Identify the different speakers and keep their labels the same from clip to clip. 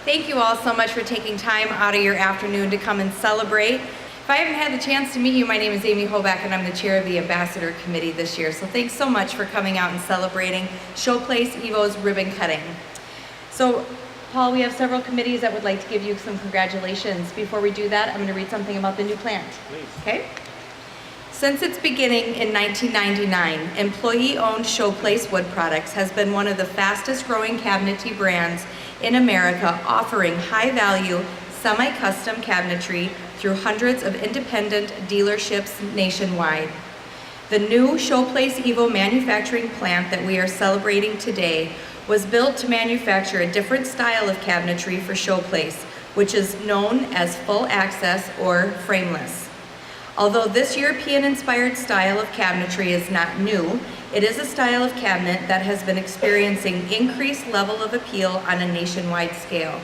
Speaker 1: Thank you all so much for taking time out of your afternoon to come and celebrate. If I haven't had the chance to meet you, my name is Amy Hoback and I'm the chair of the Ambassador Committee this year. So thanks so much for coming out and celebrating ShowplaceEVO's ribbon cutting. So Paul, we have several committees that would like to give you some congratulations. Before we do that, I'm going to read something about the new plant.
Speaker 2: Please.
Speaker 1: Okay? Since its beginning in 1999, employee-owned Showplace Wood Products has been one of the fastest-growing cabinetry brands in America, offering high-value, semi-custom cabinetry through hundreds of independent dealerships nationwide. The new ShowplaceEVO manufacturing plant that we are celebrating today was built to manufacture a different style of cabinetry for Showplace, which is known as full access or frameless. Although this European-inspired style of cabinetry is not new, it is a style of cabinet that has been experiencing increased level of appeal on a nationwide scale.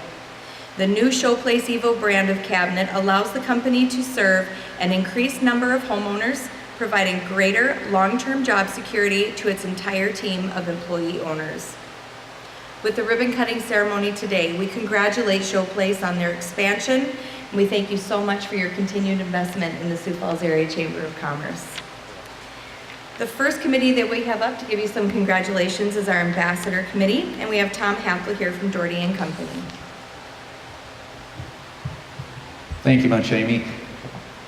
Speaker 1: The new ShowplaceEVO brand of cabinet allows the company to serve an increased number of homeowners, providing greater long-term job security to its entire team of employee owners. With the ribbon cutting ceremony today, we congratulate Showplace on their expansion. We thank you so much for your continued investment in the Sioux Falls Area Chamber of Commerce. The first committee that we have up to give you some congratulations is our Ambassador Committee, and we have Tom Hackle here from Doherty and Company.
Speaker 3: Thank you much, Amy.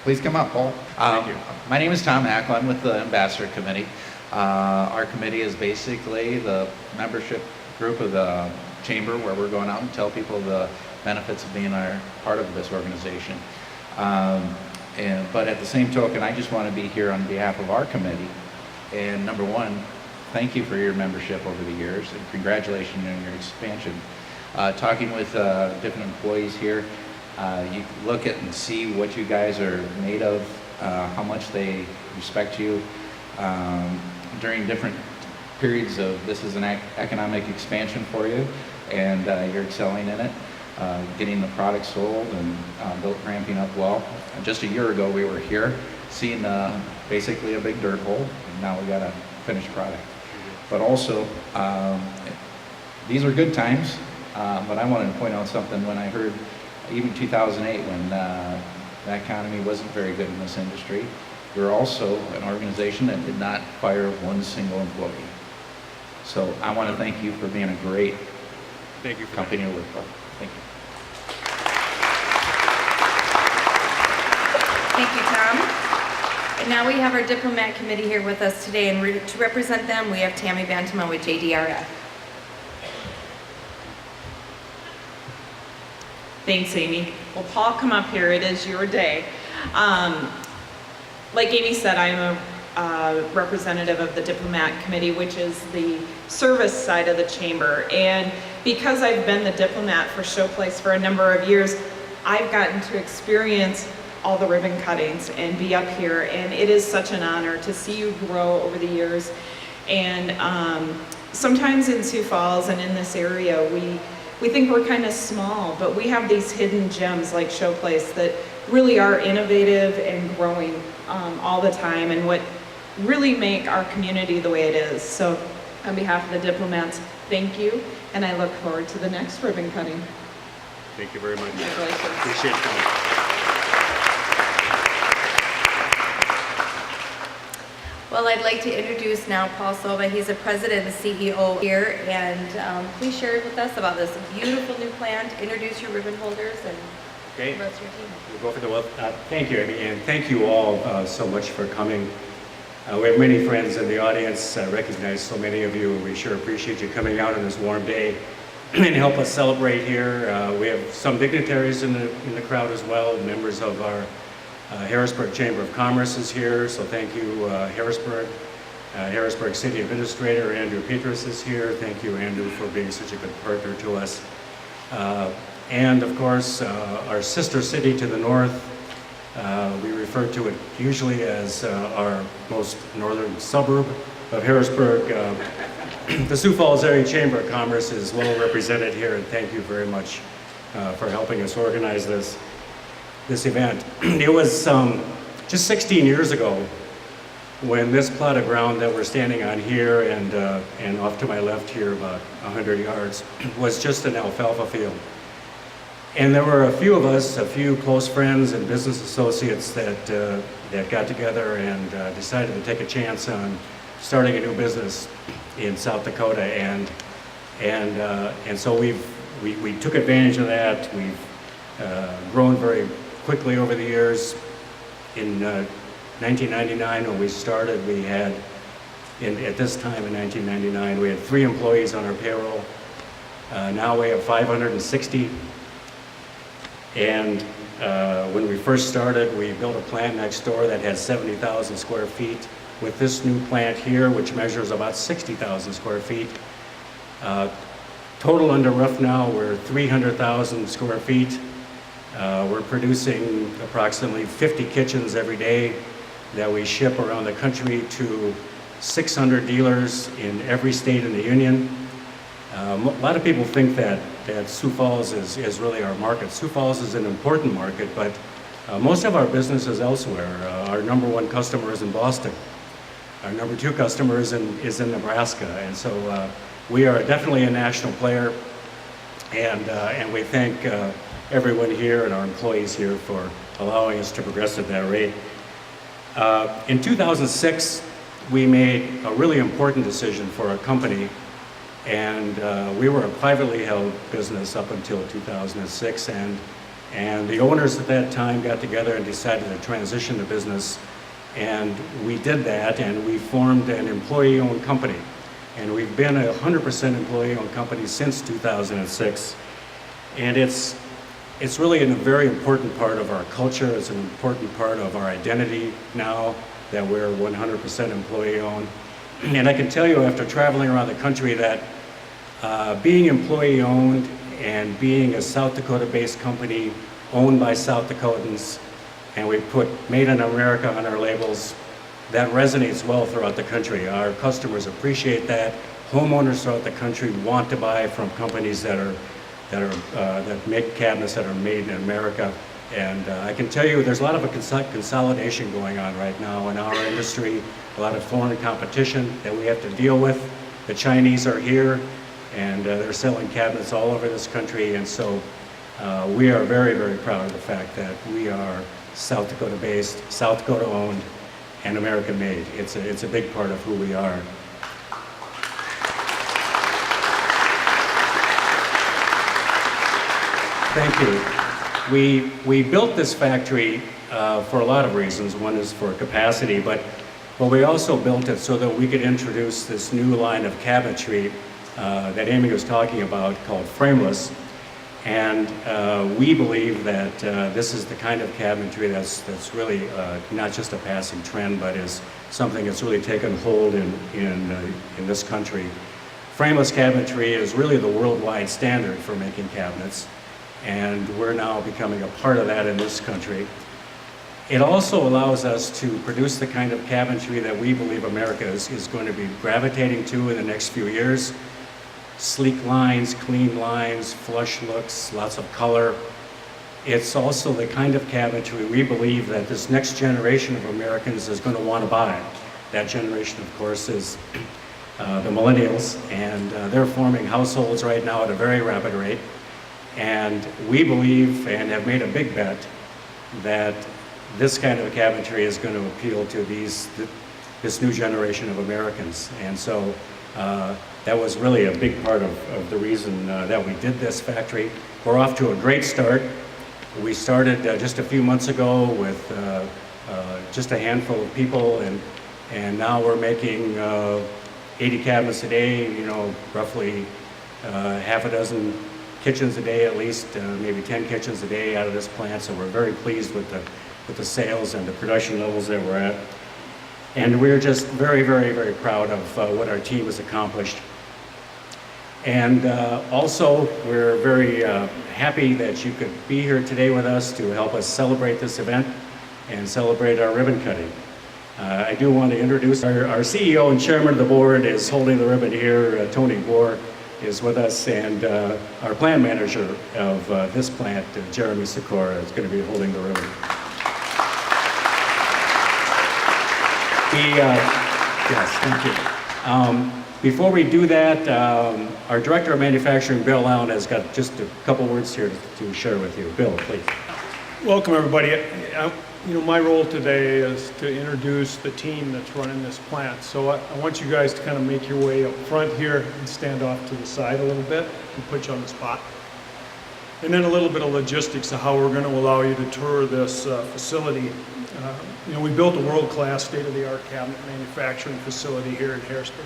Speaker 3: Please come up, Paul.
Speaker 2: Thank you.
Speaker 3: My name is Tom Hackle. I'm with the Ambassador Committee. Our committee is basically the membership group of the chamber where we're going out and tell people the benefits of being part of this organization. But at the same token, I just want to be here on behalf of our committee. And number one, thank you for your membership over the years and congratulations on your expansion. Talking with different employees here, you look at and see what you guys are made of, how much they respect you during different periods of this is an economic expansion for you, and you're excelling in it. Getting the product sold and ramping up well. Just a year ago we were here seeing basically a big dirt hole, and now we got a finished product. But also, these are good times, but I wanted to point out something when I heard, even 2008 when the economy wasn't very good in this industry, we're also an organization that did not fire one single employee. So I want to thank you for being a great company to work for. Thank you.
Speaker 1: Thank you, Tom. And now we have our Diplomat Committee here with us today, and to represent them, we have Tammy Bantama with JDRF.
Speaker 4: Thanks, Amy. Well, Paul, come up here. It is your day. Like Amy said, I'm a representative of the Diplomat Committee, which is the service side of the chamber. And because I've been the diplomat for Showplace for a number of years, I've gotten to experience all the ribbon cuttings and be up here. And it is such an honor to see you grow over the years. And sometimes in Sioux Falls and in this area, we think we're kind of small, but we have these hidden gems like Showplace that really are innovative and growing all the time, and what really make our community the way it is. So on behalf of the diplomats, thank you, and I look forward to the next ribbon cutting.
Speaker 2: Thank you very much.
Speaker 4: Congratulations.
Speaker 2: Appreciate it coming.
Speaker 1: Well, I'd like to introduce now Paul Soba. He's the president and CEO here, and please share with us about this beautiful new plant. Introduce your ribbon holders and
Speaker 2: Okay.
Speaker 1: the rest of your team.
Speaker 2: We'll go for the well. Thank you, Amy, and thank you all so much for coming. We have many friends in the audience. I recognize so many of you. We sure appreciate you coming out on this warm day and help us celebrate here. We have some dignitaries in the crowd as well. Members of our Harrisburg Chamber of Commerce is here, so thank you, Harrisburg. Harrisburg City Administrator Andrew Petrus is here. Thank you, Andrew, for being such a good partner to us. And of course, our sister city to the north, we refer to it usually as our most northern suburb of Harrisburg. The Sioux Falls Area Chamber of Commerce is well represented here, and thank you very much for helping us organize this event. It was just 16 years ago when this plot of ground that we're standing on here and off to my left here about 100 yards was just an alfalfa field. And there were a few of us, a few close friends and business associates that got together and decided to take a chance on starting a new business in South Dakota, and so we took advantage of that. We've grown very quickly over the years. In 1999, when we started, we had, at this time in 1999, we had 3 employees on our payroll. Now we have 560. And when we first started, we built a plant next door that had 70,000 square feet. With this new plant here, which measures about 60,000 square feet, total under roof now, we're 300,000 square feet. We're producing approximately 50 kitchens every day that we ship around the country to 600 dealers in every state in the union. A lot of people think that Sioux Falls is really our market. Sioux Falls is an important market, but most of our business is elsewhere. Our number 1 customer is in Boston. Our number 2 customer is in Nebraska, and so we are definitely a national player, and we thank everyone here and our employees here for allowing us to progress at that rate. In 2006, we made a really important decision for our company, and we were a privately held business up until 2006, and the owners at that time got together and decided to transition the business. And we did that, and we formed an employee-owned company. And we've been a 100% employee-owned company since 2006. And it's really a very important part of our culture. It's an important part of our identity now that we're 100% employee-owned. And I can tell you, after traveling around the country, that being employee-owned and being a South Dakota-based company owned by South Dakotans, and we put Made in America on our labels, that resonates well throughout the country. Our customers appreciate that. Homeowners throughout the country want to buy from companies that make cabinets that are made in America. And I can tell you there's a lot of consolidation going on right now in our industry, a lot of foreign competition that we have to deal with. The Chinese are here, and they're selling cabinets all over this country, and so we are very, very proud of the fact that we are South Dakota based, South Dakota owned, and American made. It's a big part of who we are. Thank you. We built this factory for a lot of reasons. One is for capacity, but we also built it so that we could introduce this new line of cabinetry that Amy was talking about called frameless. And we believe that this is the kind of cabinetry that's really not just a passing trend, but is something that's really taken hold in this country. Frameless cabinetry is really the worldwide standard for making cabinets, and we're now becoming a part of that in this country. It also allows us to produce the kind of cabinetry that we believe America is going to be gravitating to in the next few years. Sleek lines, clean lines, flush looks, lots of color. It's also the kind of cabinetry we believe that this next generation of Americans is going to want to buy. That generation, of course, is the millennials, and they're forming households right now at a very rapid rate. And we believe and have made a big bet that this kind of cabinetry is going to appeal to this new generation of Americans. And so that was really a big part of the reason that we did this factory. We're off to a great start. We started just a few months ago with just a handful of people, and now we're making 80 cabinets a day, roughly half a dozen kitchens a day at least, maybe 10 kitchens a day out of this plant. So we're very pleased with the sales and the production levels that we're at. And we're just very, very, very proud of what our team has accomplished. And also, we're very happy that you could be here today with us to help us celebrate this event and celebrate our ribbon cutting. I do want to introduce our CEO and chairman of the board is holding the ribbon here. Tony Bohr is with us, and our plant manager of this plant, Jeremy Sikora, is going to be holding the ribbon. Yes, thank you. Before we do that, our Director of Manufacturing, Bill Allen, has got just a couple words here to share with you. Bill, please.
Speaker 5: Welcome, everybody. My role today is to introduce the team that's running this plant. So I want you guys to kind of make your way up front here and stand off to the side a little bit and put you on the spot. And then a little bit of logistics of how we're going to allow you to tour this facility. We built a world-class, state-of-the-art cabinet manufacturing facility here in Harrisburg.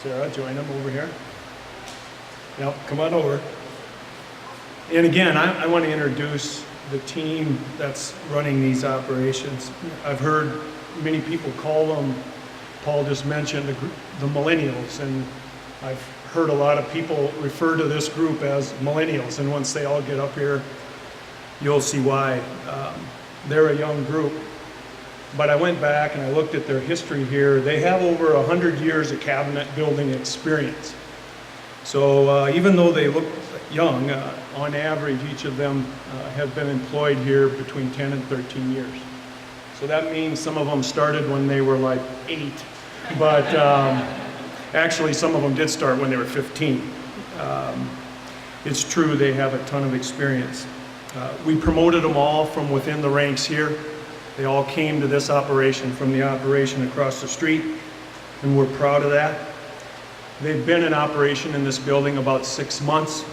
Speaker 5: Sarah, join them over here. Yep, come on over. And again, I want to introduce the team that's running these operations. I've heard many people call them, Paul just mentioned, the millennials, and I've heard a lot of people refer to this group as millennials, and once they all get up here, you'll see why. They're a young group, but I went back and I looked at their history here. They have over 100 years of cabinet building experience. So even though they look young, on average, each of them have been employed here between 10 and 13 years. So that means some of them started when they were like 8, but actually some of them did start when they were 15. It's true, they have a ton of experience. We promoted them all from within the ranks here. They all came to this operation from the operation across the street, and we're proud of that. They've been in operation in this building about 6 months.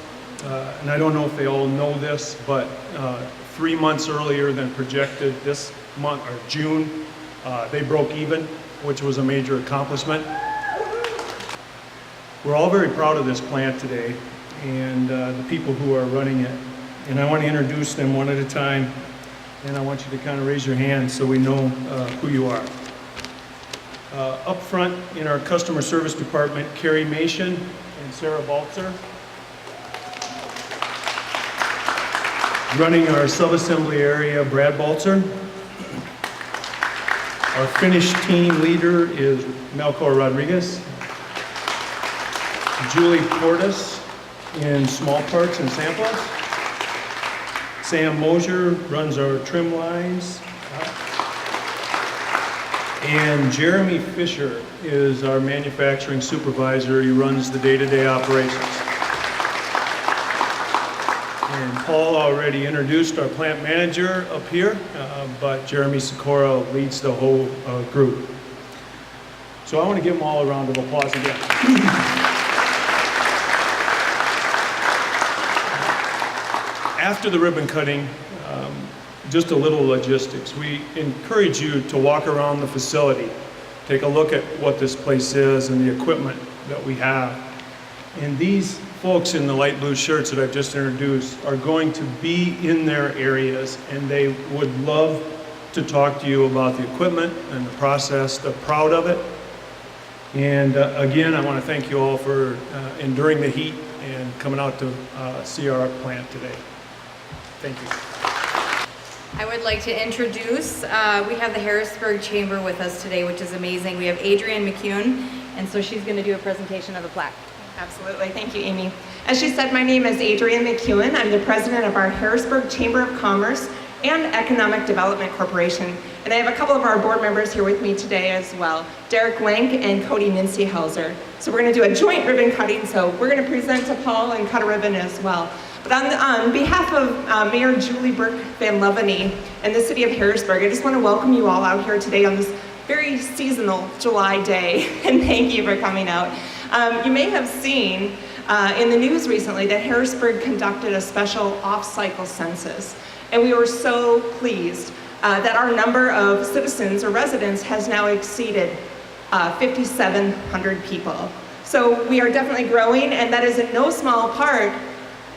Speaker 5: And I don't know if they all know this, but 3 months earlier than projected this month, or June, they broke even, which was a major accomplishment. We're all very proud of this plant today and the people who are running it. And I want to introduce them one at a time, and I want you to kind of raise your hand so we know who you are. Up front in our customer service department, Carrie Mason and Sarah Baltzer. Running our sub-assembly area, Brad Baltzer. Our Finnish team leader is Melchior Rodriguez. Julie Portis in small parts and samples. Sam Mosier runs our trim lines. And Jeremy Fisher is our manufacturing supervisor. He runs the day-to-day operations. And Paul already introduced our plant manager up here, but Jeremy Sikora leads the whole group. So I want to give them all a round of applause again. After the ribbon cutting, just a little logistics. We encourage you to walk around the facility, take a look at what this place is and the equipment that we have. And these folks in the light blue shirts that I've just introduced are going to be in their areas, and they would love to talk to you about the equipment and the process. They're proud of it. And again, I want to thank you all for enduring the heat and coming out to see our plant today. Thank you.
Speaker 1: I would like to introduce, we have the Harrisburg Chamber with us today, which is amazing. We have Adrienne McCune, and so she's going to do a presentation of the plaque.
Speaker 4: Absolutely. Thank you, Amy. As she said, my name is Adrienne McEwen. I'm the president of our Harrisburg Chamber of Commerce and Economic Development Corporation. And I have a couple of our board members here with me today as well, Derek Wank and Cody Mincy-Hauser. So we're going to do a joint ribbon cutting, so we're going to present to Paul and cut a ribbon as well. But on behalf of Mayor Julie Burke Van Leveny and the city of Harrisburg, I just want to welcome you all out here today on this very seasonal July day, and thank you for coming out. You may have seen in the news recently that Harrisburg conducted a special off-cycle census, and we were so pleased that our number of citizens or residents has now exceeded 5,700 people. So we are definitely growing, and that is in no small part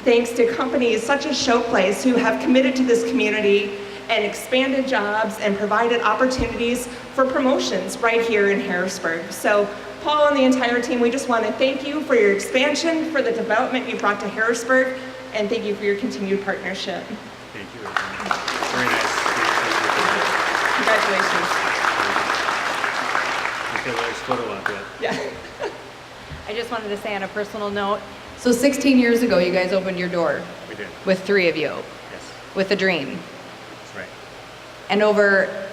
Speaker 4: thanks to companies such as Showplace, who have committed to this community and expanded jobs and provided opportunities for promotions right here in Harrisburg. So Paul and the entire team, we just want to thank you for your expansion, for the development you brought to Harrisburg, and thank you for your continued partnership.
Speaker 2: Thank you. Very nice.
Speaker 4: Congratulations.
Speaker 2: Okay, there's a photo out there.
Speaker 4: Yeah.
Speaker 1: I just wanted to say on a personal note, so 16 years ago, you guys opened your door
Speaker 2: We did.
Speaker 1: with 3 of you,
Speaker 2: Yes,
Speaker 1: with a dream.
Speaker 2: that's right.
Speaker 1: And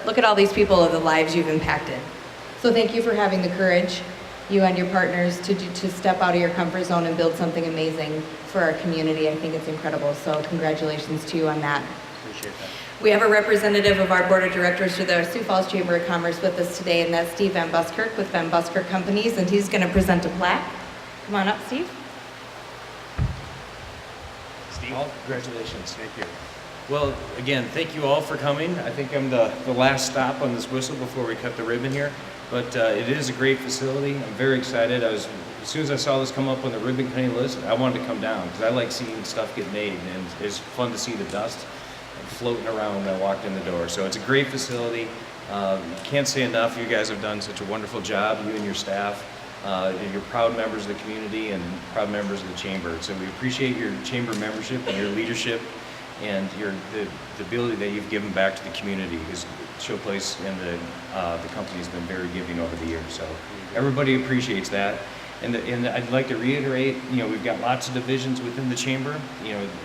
Speaker 1: look at all these people of the lives you've impacted. So thank you for having the courage you and your partners to step out of your comfort zone and build something amazing for our community. I think it's incredible, so congratulations to you on that.
Speaker 2: Appreciate that.
Speaker 1: We have a representative of our board of directors for the Sioux Falls Chamber of Commerce with us today, and that's Steve Van Buskirk with Van Buskirk Companies, and he's going to present a plaque. Come on up, Steve.
Speaker 2: Steve?
Speaker 6: Congratulations.
Speaker 2: Thank you.
Speaker 6: Well, again, thank you all for coming. I think I'm the last stop on this whistle before we cut the ribbon here, but it is a great facility. I'm very excited. As soon as I saw this come up on the ribbon cutting list, I wanted to come down because I like seeing stuff get made, and it's fun to see the dust floating around when I walked in the door. So it's a great facility. Can't say enough. You guys have done such a wonderful job, you and your staff. You're proud members of the community and proud members of the chamber. So we appreciate your chamber membership and your leadership and the ability that you've given back to the community, because Showplace and the company has been very giving over the years. So everybody appreciates that. And I'd like to reiterate, we've got lots of divisions within the chamber.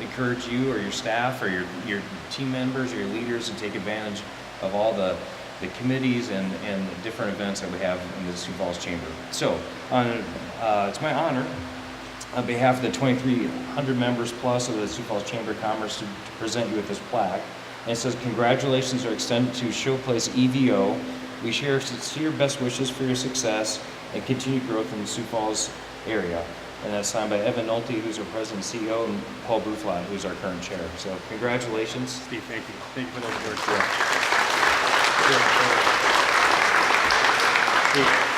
Speaker 6: Encourage you or your staff or your team members or your leaders to take advantage of all the committees and the different events that we have in the Sioux Falls Chamber. So it's my honor on behalf of the 2,300 members plus of the Sioux Falls Chamber of Commerce to present you with this plaque. And it says, congratulations are extended to ShowplaceEVO. We share sincere best wishes for your success and continued growth in the Sioux Falls area. And that's signed by Evan Nolte, who's our president and CEO, and Paul Bruflat, who's our current chair. So congratulations.
Speaker 2: Steve, thank you. Thank you for those words. Steve.